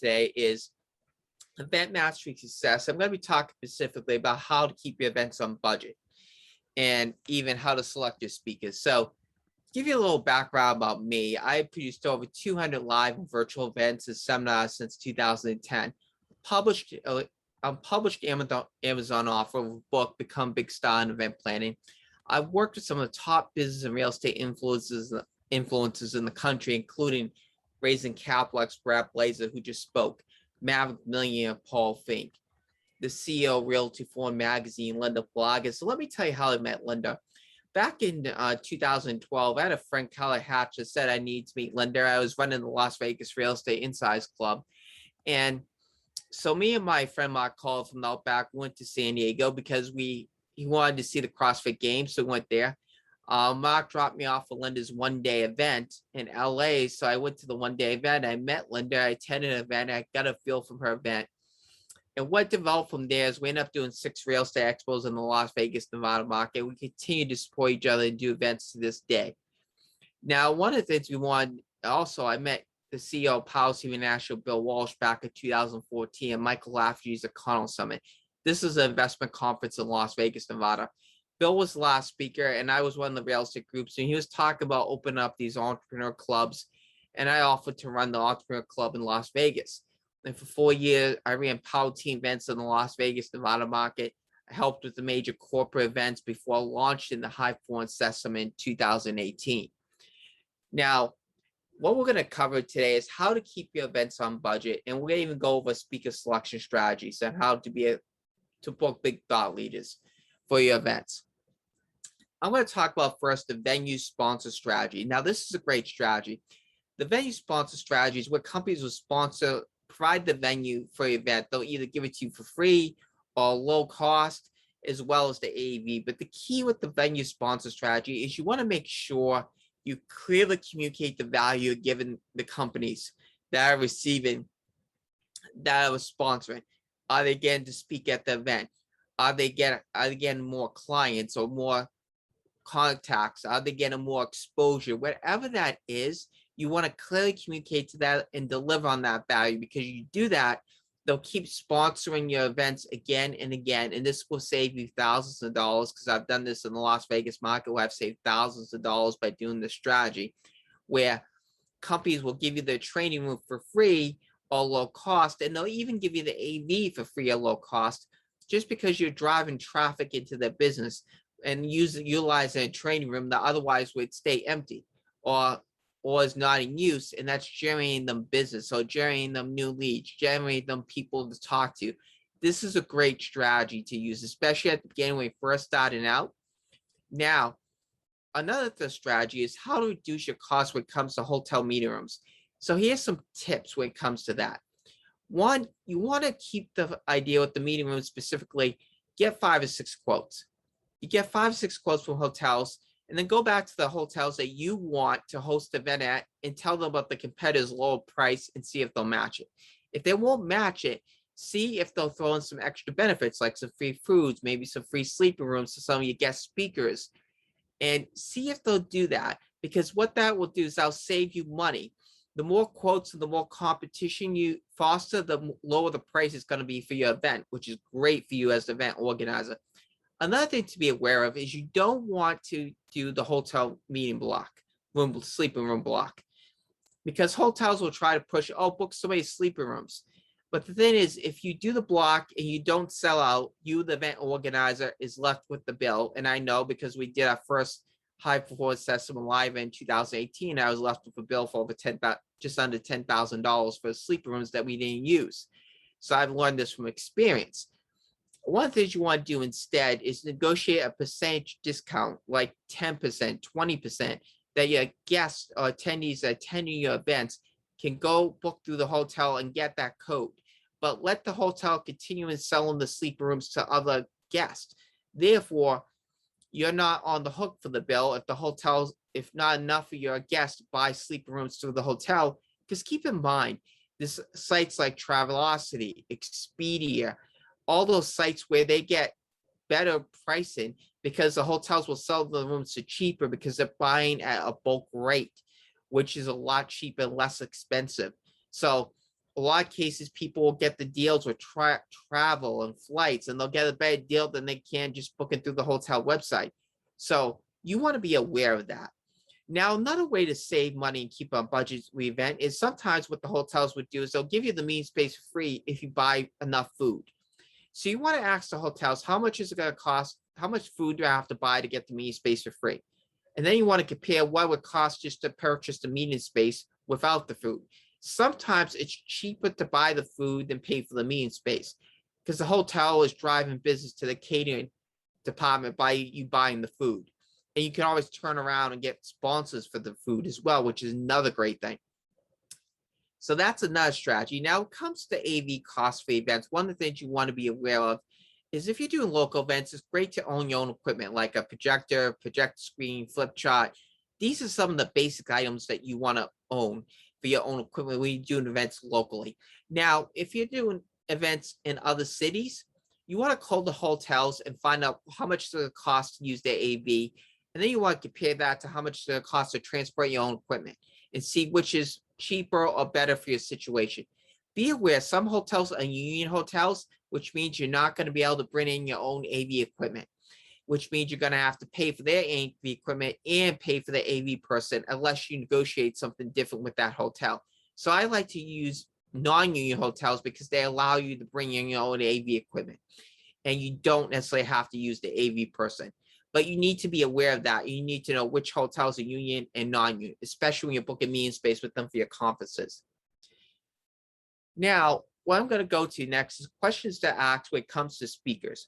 today is event mastery success. I'm going to be talking specifically about how to keep your events on budget and even how to select your speakers. So, to give you a little background about me, I produced over 200 live and virtual events and seminars since 2010. Published Amazon offer of a book, Become Big Star in Event Planning. I've worked with some of the top business and real estate influencers in the country, including Raising Capital Brad Blazer, who just spoke, Maverick Millionaire Paul Fink, the CEO of Realty Forum Magazine, Linda Blogger. So let me tell you how I met Linda. Back in 2012, I had a friend, Keller Hatch, that said I need to meet Linda. I was running the Las Vegas Real Estate Insiders Club. And so me and my friend Mark called from the Outback, went to San Diego because he wanted to see the CrossFit Games, so we went there. Mark dropped me off for Linda's one-day event in LA, so I went to the one-day event. I met Linda. I attended an event. I got a feel from her event. And what developed from there is we ended up doing 6 real estate expos in the Las Vegas, Nevada market. We continue to support each other and do events to this day. Now, one of the things we wanted, also, I met the CEO of Policy International, Bill Walsh, back in 2014, and Michael Lafferty's Econo Summit. This is an investment conference in Las Vegas, Nevada. Bill was the last speaker, and I was one of the real estate groups, and he was talking about opening up these entrepreneur clubs, and I offered to run the entrepreneur club in Las Vegas. And for 4 years, I ran power team events in the Las Vegas, Nevada market. I helped with the major corporate events before I launched in the high performance system in 2018. Now, what we're going to cover today is how to keep your events on budget, and we're going to even go over speaker selection strategies and how to book big thought leaders for your events. I'm going to talk about first the venue sponsor strategy. Now, this is a great strategy. The venue sponsor strategy is where companies will provide the venue for your event. They'll either give it to you for free or low cost, as well as the AAV. But the key with the venue sponsor strategy is you want to make sure you clearly communicate the value you're giving the companies that are sponsoring. Are they getting to speak at the event? Are they getting more clients or more contacts? Are they getting more exposure? Whatever that is, you want to clearly communicate to that and deliver on that value, because you do that, they'll keep sponsoring your events again and again, and this will save you thousands of dollars, because I've done this in the Las Vegas market where I've saved thousands of dollars by doing this strategy, where companies will give you their training room for free or low cost, and they'll even give you the AV for free or low cost, just because you're driving traffic into their business and utilizing a training room that otherwise would stay empty or is not in use, and that's generating them business, so generating them new leads, generating them people to talk to. This is a great strategy to use, especially at the beginning when you're first starting out. Now, another strategy is how to reduce your costs when it comes to hotel meeting rooms. So here's some tips when it comes to that. One, you want to keep the idea with the meeting room specifically, get 5 or 6 quotes. You get 5 or 6 quotes from hotels, and then go back to the hotels that you want to host the event at and tell them about the competitor's lower price and see if they'll match it. If they won't match it, see if they'll throw in some extra benefits, like some free foods, maybe some free sleeping rooms to some of your guest speakers, and see if they'll do that, because what that will do is that'll save you money. The more quotes and the more competition you foster, the lower the price is going to be for your event, which is great for you as the event organizer. Another thing to be aware of is you don't want to do the hotel meeting block, sleeping room block, because hotels will try to push, book so many sleeping rooms. But the thing is, if you do the block and you don't sell out, you, the event organizer, is left with the bill. And I know, because we did our first high performance system live in 2018, I was left with a bill for just under $10,000 for sleeping rooms that we didn't use. So I've learned this from experience. One of the things you want to do instead is negotiate a percentage discount, like 10%, 20%, that your guests or attendees that attending your events can go book through the hotel and get that code. But let the hotel continue in selling the sleeper rooms to other guests. Therefore, you're not on the hook for the bill if not enough of your guests buy sleeper rooms through the hotel. Because keep in mind, this sites like Travelocity, Expedia, all those sites where they get better pricing, because the hotels will sell the rooms for cheaper because they're buying at a bulk rate, which is a lot cheaper and less expensive. So a lot of cases, people will get the deals with travel and flights, and they'll get a better deal than they can just booking through the hotel website. So you want to be aware of that. Now, another way to save money and keep on budget with event is sometimes what the hotels would do is they'll give you the meeting space free if you buy enough food. So you want to ask the hotels, how much is it going to cost? How much food do I have to buy to get the meeting space for free? And then you want to compare what it would cost just to purchase the meeting space without the food. Sometimes it's cheaper to buy the food than pay for the meeting space because the hotel is driving business to the catering department by you buying the food. And you can always turn around and get sponsors for the food as well, which is another great thing. So that's another strategy. Now, when it comes to AV costs for events, one of the things you want to be aware of is if you're doing local events, it's great to own your own equipment, like a projector screen, flip chart. These are some of the basic items that you want to own for your own equipment when you're doing events locally. Now, if you're doing events in other cities, you want to call the hotels and find out how much it's going to cost to use their AV. And then you want to compare that to how much it's going to cost to transport your own equipment and see which is cheaper or better for your situation. Be aware, some hotels are union hotels, which means you're not going to be able to bring in your own AV equipment, which means you're going to have to pay for their AV equipment and pay for the AV person unless you negotiate something different with that hotel. So I like to use non-union hotels because they allow you to bring in your own AV equipment and you don't necessarily have to use the AV person. But you need to be aware of that. You need to know which hotels are union and non-union, especially when you're booking meeting space with them for your conferences. Now, what I'm going to go to next is questions to ask when it comes to speakers.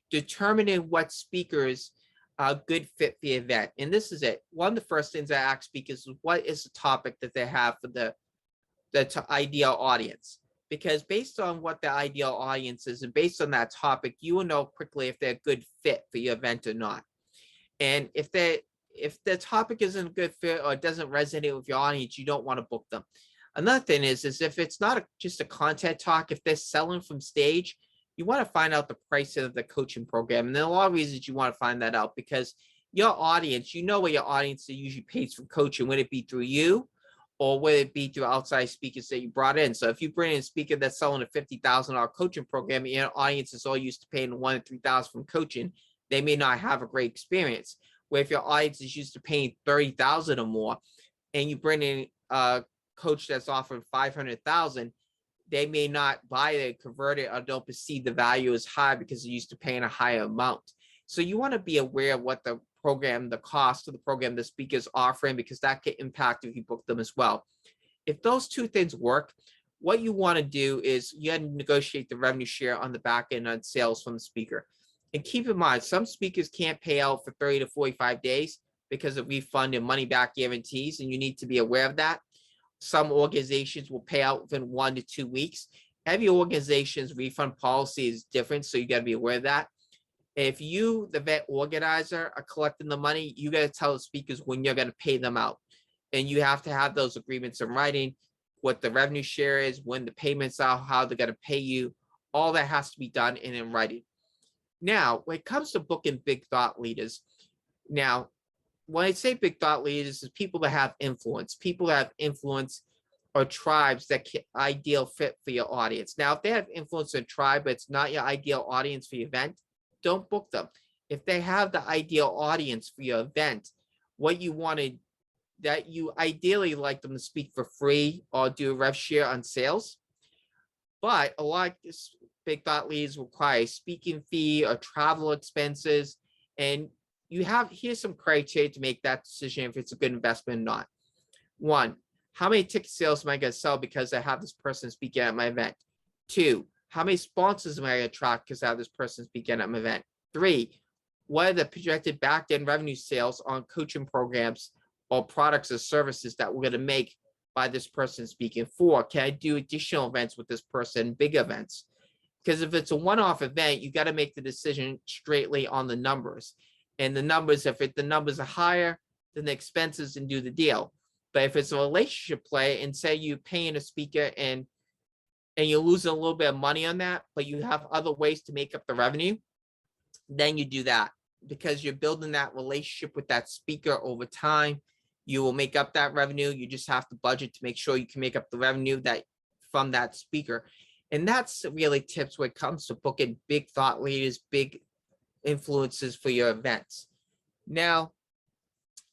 Determining what speakers are a good fit for the event. And this is it. One of the first things I ask speakers is what is the topic that they have for the ideal audience? Because based on what the ideal audience is and based on that topic, you will know quickly if they're a good fit for your event or not. And if the topic isn't a good fit or doesn't resonate with your audience, you don't want to book them. Another thing is if it's not just a content talk, if they're selling from stage, you want to find out the price of the coaching program. And there are a lot of reasons you want to find that out because your audience, you know what your audience usually pays for coaching, whether it be through you or whether it be through outside speakers that you brought in. So if you bring in a speaker that's selling a $50,000 coaching program, and your audience is all used to paying $1,000 to $3,000 from coaching, they may not have a great experience. Where if your audience is used to paying $30,000 or more, and you bring in a coach that's offering $500,000, they may not buy it, convert it, or don't perceive the value as high because they're used to paying a higher amount. So you want to be aware of what the program, the cost of the program the speaker is offering, because that can impact if you book them as well. If those two things work, what you want to do is you have to negotiate the revenue share on the back end on sales from the speaker. And keep in mind, some speakers can't pay out for 30 to 45 days because of refund and money back guarantees, and you need to be aware of that. Some organizations will pay out within 1 to 2 weeks. Every organization's refund policy is different, so you got to be aware of that. If you, the event organizer, are collecting the money, you got to tell the speakers when you're going to pay them out. And you have to have those agreements in writing, what the revenue share is, when the payments are, how they're going to pay you. All that has to be done and in writing. Now, when it comes to booking big thought leaders, now, when I say big thought leaders, is people that have influence or tribes that can ideal fit for your audience. Now, if they have influence or tribe, but it's not your ideal audience for your event, don't book them. If they have the ideal audience for your event, what you wanted, that you ideally like them to speak for free or do a rev share on sales. But a lot of big thought leaders require a speaking fee or travel expenses. And here's some criteria to make that decision if it's a good investment or not. 1, how many ticket sales am I going to sell because I have this person speaking at my event? 2, how many sponsors am I going to attract because I have this person speaking at my event? 3, what are the projected back-end revenue sales on coaching programs or products or services that we're going to make by this person speaking? 4, can I do additional events with this person, big events? Because if it's a one-off event, you got to make the decision straightly on the numbers. And the numbers, if the numbers are higher than the expenses, and do the deal. But if it's a relationship play, and say you're paying a speaker and you're losing a little bit of money on that, but you have other ways to make up the revenue, then you do that because you're building that relationship with that speaker over time. You will make up that revenue. You just have to budget to make sure you can make up the revenue that from that speaker. And that's really tips when it comes to booking big thought leaders, big influences for your events. Now,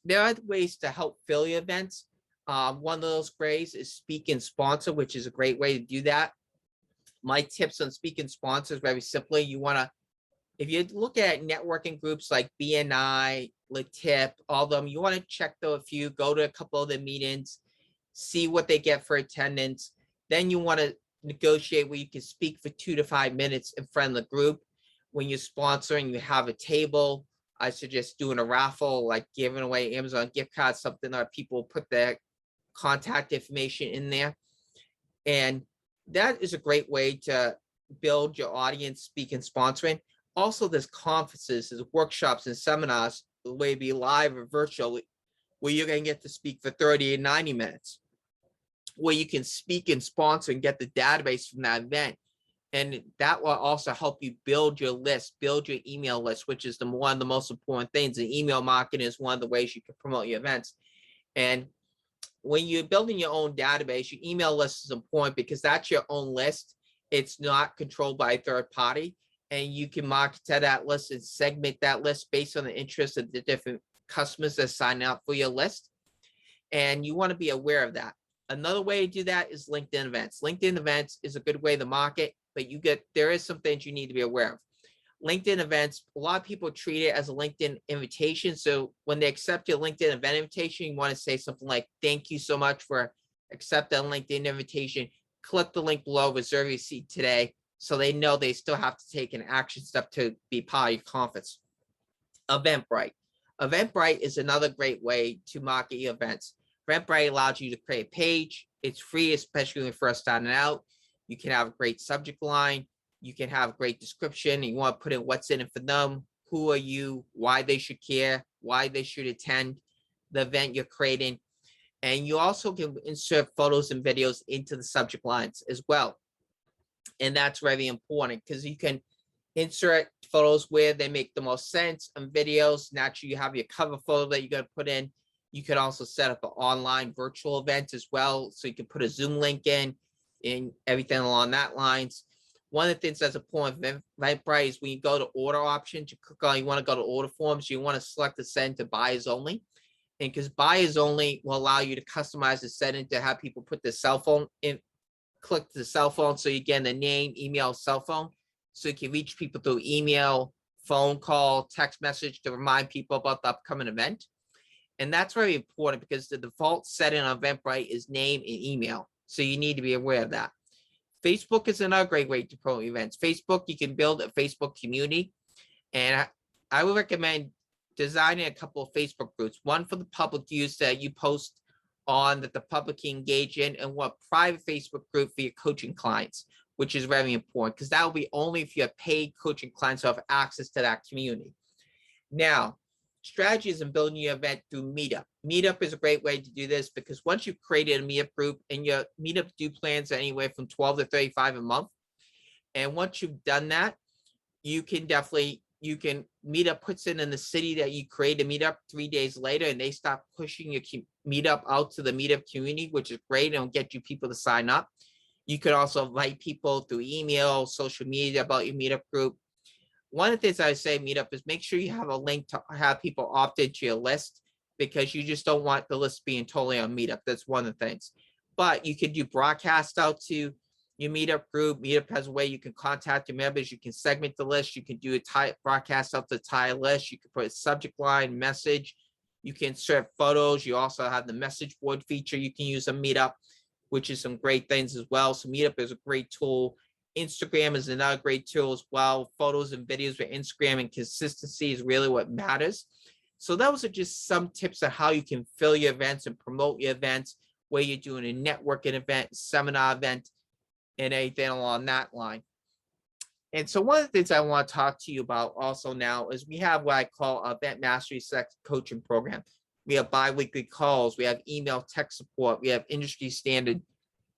there are ways to help fill your events. One of those ways is speak and sponsor, which is a great way to do that. My tips on speak and sponsor is very simply, you want to, if you look at networking groups like BNI, Latip, all of them, you want to check a few, go to a couple of the meetings, see what they get for attendance. Then you want to negotiate where you can speak for 2 to 5 minutes in front of the group. When you're sponsoring, you have a table. I suggest doing a raffle, like giving away Amazon gift cards, something that people put their contact information in there. And that is a great way to build your audience, speak and sponsoring. Also, there's conferences, there's workshops and seminars, whether it be live or virtual, where you're going to get to speak for 30 and 90 minutes, where you can speak and sponsor and get the database from that event. And that will also help you build your list, build your email list, which is one of the most important things. And email marketing is one of the ways you can promote your events. And when you're building your own database, your email list is important because that's your own list. It's not controlled by a third party. And you can market to that list and segment that list based on the interest of the different customers that sign up for your list. And you want to be aware of that. Another way to do that is LinkedIn events. LinkedIn events is a good way to market, but there is some things you need to be aware of. LinkedIn events, a lot of people treat it as a LinkedIn invitation. So when they accept your LinkedIn event invitation, you want to say something like, thank you so much for accepting a LinkedIn invitation. Click the link below, reserve your seat today. So they know they still have to take an action step to be part of your conference. Eventbrite. Eventbrite is another great way to market your events. Eventbrite allows you to create a page. It's free, especially when you're first starting out. You can have a great subject line. You can have a great description. You want to put in what's in it for them. Who are you? Why they should care? Why they should attend the event you're creating. And you also can insert photos and videos into the subject lines as well. And that's very important because you can insert photos where they make the most sense, and videos. Naturally, you have your cover photo that you're going to put in. You can also set up an online virtual event as well. So you can put a Zoom link in and everything along that lines. One of the things that's important with Eventbrite is when you go to order options, you want to go to order forms, you want to select the send to buyers only. And because buyers only will allow you to customize the setting to have people put their cell phone in, click the cell phone. So you get the name, email, cell phone. So you can reach people through email, phone call, text message to remind people about the upcoming event. And that's very important because the default setting on Eventbrite is name and email. So you need to be aware of that. Facebook is another great way to promote events. Facebook, you can build a Facebook community. And I would recommend designing a couple of Facebook groups, one for the public use that you post on that the public can engage in, and one private Facebook group for your coaching clients, which is very important because that will be only if you have paid coaching clients who have access to that community. Now, strategies in building your event through Meetup. Meetup is a great way to do this because once you've created a Meetup group, and your Meetup do plans anywhere from 12 to 35 a month. And once you've done that, you can Meetup puts it in the city that you create a Meetup 3 days later, and they start pushing your Meetup out to the Meetup community, which is great and will get you people to sign up. You could also invite people through email, social media about your Meetup group. One of the things I say Meetup is make sure you have a link to have people opt into your list, because you just don't want the list being totally on Meetup. That's one of the things. But you could do broadcast out to your Meetup group. Meetup has a way you can contact your members. You can segment the list. You can do a broadcast out the entire list. You can put a subject line, message. You can insert photos. You also have the message board feature you can use on Meetup, which is some great things as well. So Meetup is a great tool. Instagram is another great tool as well. Photos and videos for Instagram, and consistency is really what matters. So those are just some tips on how you can fill your events and promote your events, where you're doing a networking event, seminar event, and anything along that line. And so one of the things I want to talk to you about also now is we have what I call Event Mastery Coaching Program. We have bi-weekly calls. We have email tech support. We have industry standard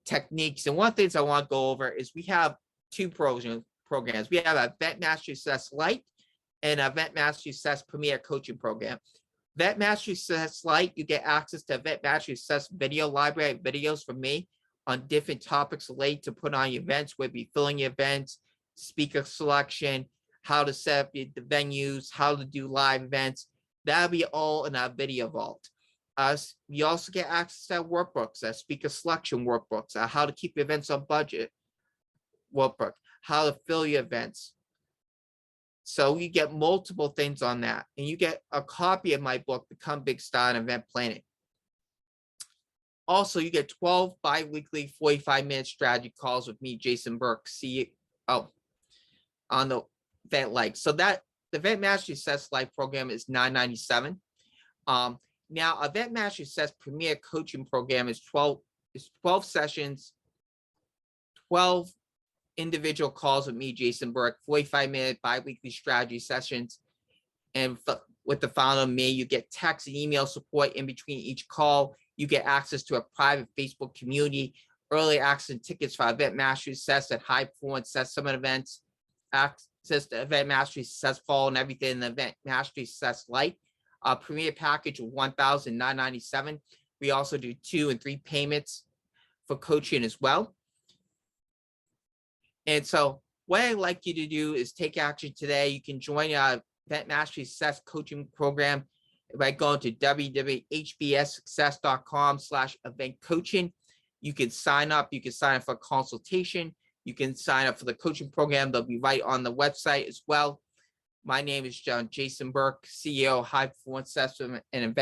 techniques. And one of the things I want to go over is we have two programs. We have Event Mastery Success Lite and Event Mastery Success Premier Coaching Program. Event Mastery Success Lite, you get access to Event Mastery Success video library videos from me, on different topics related to put on your events, whether it be filling your events, speaker selection, how to set up the venues, how to do live events. That'll be all in our video vault. You also get access to workbooks, speaker selection workbooks, how to keep your events on budget workbook, how to fill your events. So you get multiple things on that. And you get a copy of my book, Become Big Star in Event Planning. Also, you get 12 bi-weekly 45-minute strategy calls with me, Jason Burke, CEO, on the Event Life. So that the Event Mastery Success Life program is $997. Now, Event Mastery Success Premier Coaching Program is 12 sessions, 12 individual calls with me, Jason Burke, 45-minute bi-weekly strategy sessions. And with the founder, me, you get text and email support in between each call. You get access to a private Facebook community, early access and tickets for Event Mastery Success at High Performance Success Summit events, access to Event Mastery Success Fall and everything in the Event Mastery Success Life. Premier package of $1,997. We also do 2 and 3 payments for coaching as well. And so what I'd like you to do is take action today. You can join our Event Mastery Success Coaching Program by going to www.hbssuccess.com/event coaching. You can sign up. You can sign up for a consultation. You can sign up for the coaching program. They'll be right on the website as well. My name is Jason Burke, CEO, High Performance Success and Event